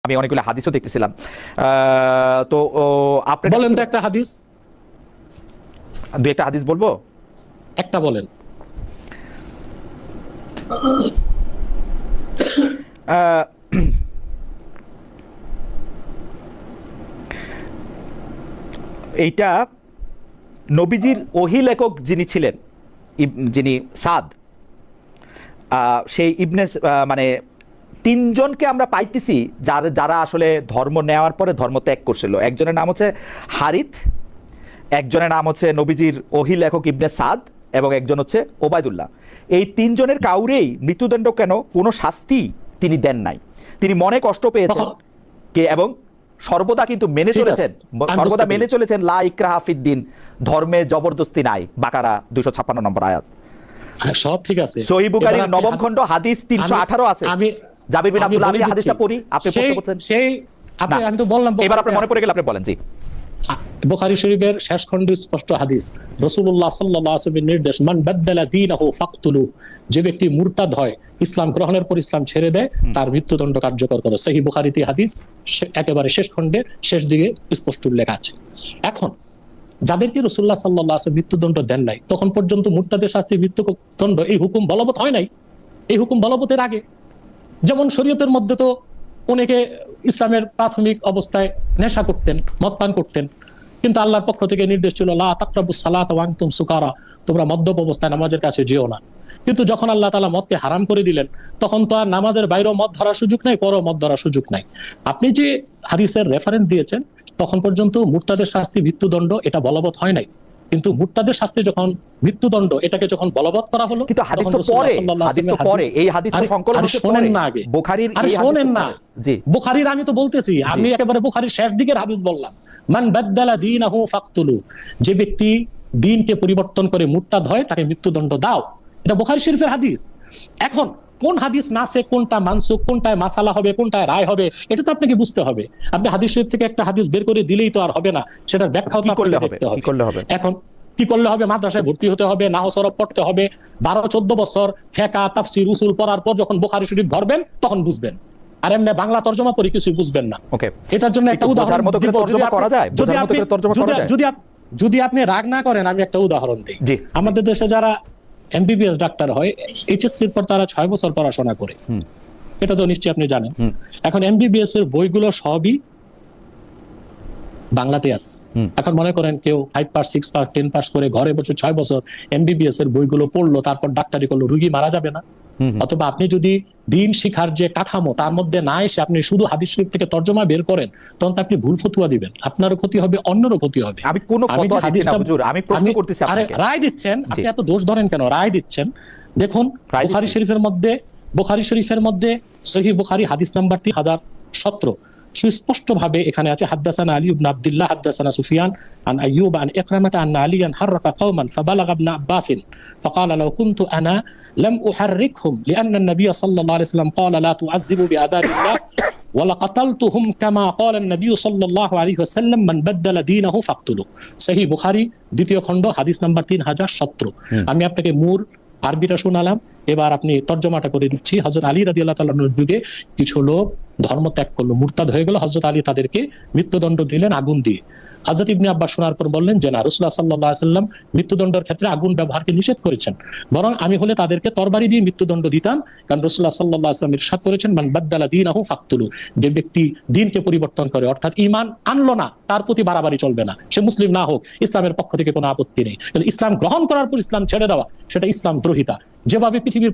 আমি অনেকগুলো হাদিসও দেখতেছিলাম। তো আপনি বলেন তো একটা হাদিস, দুই একটা হাদিস বলবো, একটা বলেন। এইটা নবীজির ওহী লেখক যিনি ছিলেন, যিনি সাদ, সেই ইবনে মানে তিনজনকে আমরা পাইতেছি যারা আসলে ধর্ম নেওয়ার পরে ধর্ম ত্যাগ করছিল। একজনের নাম হচ্ছে হারিথ, একজনের নাম হচ্ছে নবীজির ওহী লেখক ইবনে সাদ, এবং একজন হচ্ছে ওবায়দুল্লাহ। এই তিনজনের কাউরেই মৃত্যুদণ্ড কেন কোনো শাস্তি তিনি দেন নাই। তিনি মনে কষ্ট পেয়েছেন কে, এবং সর্বদা কিন্তু মেনে চলেছেন, সর্বদা মেনে চলেছেন লা ইকরাহা ফিদ্দিন, ধর্মে জবরদস্তি নাই। বাকারা 256 নম্বর আয়াত। সব ঠিক আছে। সহিহ বুখারীর নবম খণ্ড হাদিস 318 আছে। আমি জাবির বিন আব্দুল্লাহ, আমি হাদিসটা পড়ি, আপনি পড়তে বলছেন। সেই আমি তো বললাম, এবার আপনার মনে পড়ে গেল, আপনি বলেন। জি, বুখারী শরীফের শেষ খণ্ডে স্পষ্ট হাদিস, রাসূলুল্লাহ সাল্লাল্লাহু আলাইহি ওয়াসাল্লামের নির্দেশ, মান বাদদালা দীনাহু ফাকতুলু, যে ব্যক্তি মুরতাদ হয়, ইসলাম গ্রহণের পর ইসলাম ছেড়ে দেয়, তার মৃত্যুদণ্ড কার্যকর করে। সহিহ বুখারীতে হাদিস একেবারে শেষ খণ্ডে শেষ দিকে স্পষ্ট উল্লেখ আছে। এখন যাদেরকে রাসূলুল্লাহ সাল্লাল্লাহু আলাইহি ওয়াসাল্লাম মৃত্যুদণ্ড দেন নাই, তখন পর্যন্ত মুরতাদের শাস্তি মৃত্যুদণ্ড এই হুকুম বলবৎ হয় নাই। এই হুকুম বলবতের আগে যেমন শরীয়তের মধ্যে তো অনেকে ইসলামের প্রাথমিক অবস্থায় নেশা করতেন, মদ পান করতেন, কিন্তু আল্লাহর পক্ষ থেকে নির্দেশ ছিল লা তাকরাবুস সালাত ওয়া আনতুম সুকারা, তোমরা মদ্যপ অবস্থায় নামাজের কাছে যেও না। কিন্তু যখন আল্লাহ তাআলা মদকে হারাম করে দিলেন, তখন তো আর নামাজের বাইরেও মদ ধরার সুযোগ নাই, পরও মদ ধরার সুযোগ নাই। আপনি যে হাদিসের রেফারেন্স দিয়েছেন, তখন পর্যন্ত মুরতাদের শাস্তি মৃত্যুদণ্ড এটা বলবৎ হয় নাই। কিন্তু মুরতাদের শাস্তি যখন মৃত্যুদণ্ড এটাকে যখন বলবৎ করা হলো, কিন্তু হাদিস তো পরে, হাদিস তো পরে, এই হাদিস তো সংকলন হচ্ছে পরে। শোনেন না আগে, বুখারীর আরে এই শোনেন না। জি, বুখারীর আমি তো বলতেছি, আমি একেবারে বুখারীর শেষ দিকের হাদিস বললাম, মান বাদদালা দীনাহু ফাকতুলু, যে ব্যক্তি দ্বীনকে পরিবর্তন করে মুরতাদ হয়, তাকে মৃত্যুদণ্ড দাও। এটা বুখারী শরীফের হাদিস। এখন কোন হাদিস নাসে, কোনটা মানসুখ, কোনটায় মাসালা হবে, কোনটায় রায় হবে, এটা তো আপনাকে বুঝতে হবে। আপনি হাদিস শরীফ থেকে একটা হাদিস বের করে দিলেই তো আর হবে না, সেটার ব্যাখ্যাও তো আপনাকে দেখতে হবে। কি করলে হবে? এখন কি করলে হবে? মাদ্রাসায় ভর্তি হতে হবে, নাহও সরফ পড়তে হবে, 12-14 বছর ফিকহ, তাফসীর, উসুল পড়ার পর যখন বুখারী শরীফ ধরবেন তখন বুঝবেন। আর এমনি বাংলা তরজমা পড়ে কিছুই বুঝবেন না। ওকে, এটার জন্য একটা উদাহরণ মতো করে তরজমা করা যায়, বোঝার মতো করে তরজমা করা যায়। যদি আপনি রাগ না করেন, আমি একটা উদাহরণ দিই। আমাদের দেশে যারা এমবিবিএস ডাক্তার হয়, এইচএসসির পর তারা 6 বছর পড়াশোনা করে, এটা তো নিশ্চয়ই আপনি জানেন। এখন এমবিবিএস এর বইগুলো সবই বাংলাতে আছে। এখন মনে করেন কেউ 5 পাস, 6 পাস, 10 পাস করে ঘরে বসে 6 বছর এমবিবিএস এর বইগুলো পড়লো, তারপর ডাক্তারি করলো, রোগী মারা যাবে না? অথবা আপনি যদি দিন শিখার যে কাঠামো তার মধ্যে না এসে আপনি শুধু হাদিস শরীফ থেকে তরজমা বের করেন, তখন তো আপনি ভুল ফতোয়া দিবেন, আপনারও ক্ষতি হবে, অন্যেরও ক্ষতি হবে। আমি কোন ফতোয়া দিচ্ছি না হুজুর, আমি প্রশ্ন করতেছি আপনাকে। আরে রায় দিচ্ছেন, আপনি এত দোষ ধরেন কেন? রায় দিচ্ছেন। দেখুন বুখারী শরীফের মধ্যে সহিহ বুখারী হাদিস নাম্বার 3017 সুস্পষ্ট ভাবে এখানে আছে, হাদাসানা আলী ইবনে আব্দুল্লাহ হাদাসানা সুফিয়ান আন আইয়ুব আন ইকরামাহ আন আলিয়ান হাররাকা কওমান ফাবালাগা ইবনে আব্বাস ফাকাল লাউ কুনতু আনা লাম উহাররিকহুম লিআন্না আন-নবী সাল্লাল্লাহু আলাইহি ওয়াসাল্লাম ক্বালা লা তুআযযিবু বিআদাবিল্লাহ ওয়া লাকাতালতুহুম কামা ক্বালা আন-নবী সাল্লাল্লাহু আলাইহি ওয়াসাল্লাম মান বাদদালা দীনাহু ফাকতুলু। সহিহ বুখারী দ্বিতীয় খণ্ড হাদিস নাম্বার 3017। আমি আপনাকে মূল আরবিটা শোনালাম, এবার আপনি তর্জমাটা করে দিচ্ছি। হযরত আলী রাদিয়াল্লাহু তাআলার যুগে কিছু লোক ধর্ম ত্যাগ করলো, মুরতাদ হয়ে গেল। হযরত আলী তাদেরকে মৃত্যুদণ্ড দিলেন আগুন দিয়ে। হযরত ইবনে আব্বাস শোনার পর বললেন যে না, রাসূলুল্লাহ সাল্লাল্লাহু আলাইহি ওয়াসাল্লাম মৃত্যুদণ্ডের ক্ষেত্রে আগুন ব্যবহারকে নিষেধ করেছেন, বরং আমি হলে তাদেরকে তরবারি দিয়ে মৃত্যুদণ্ড দিতাম, কারণ রাসূলুল্লাহ সাল্লাল্লাহু আলাইহি ওয়াসাল্লাম ইরশাদ করেছেন মান বাদদালা দীনাহু ফাকতুলু, যে ব্যক্তি দ্বীনকে পরিবর্তন করে অর্থাৎ ঈমান আনলো না, তার প্রতি বাড়াবাড়ি চলবে না, সে মুসলিম না হোক, ইসলামের পক্ষ থেকে কোনো আপত্তি নেই। কিন্তু ইসলাম গ্রহণ করার পর ইসলাম ছেড়ে দেওয়া, সেটা ইসলাম দ্রোহিতা। যেভাবে পৃথিবীর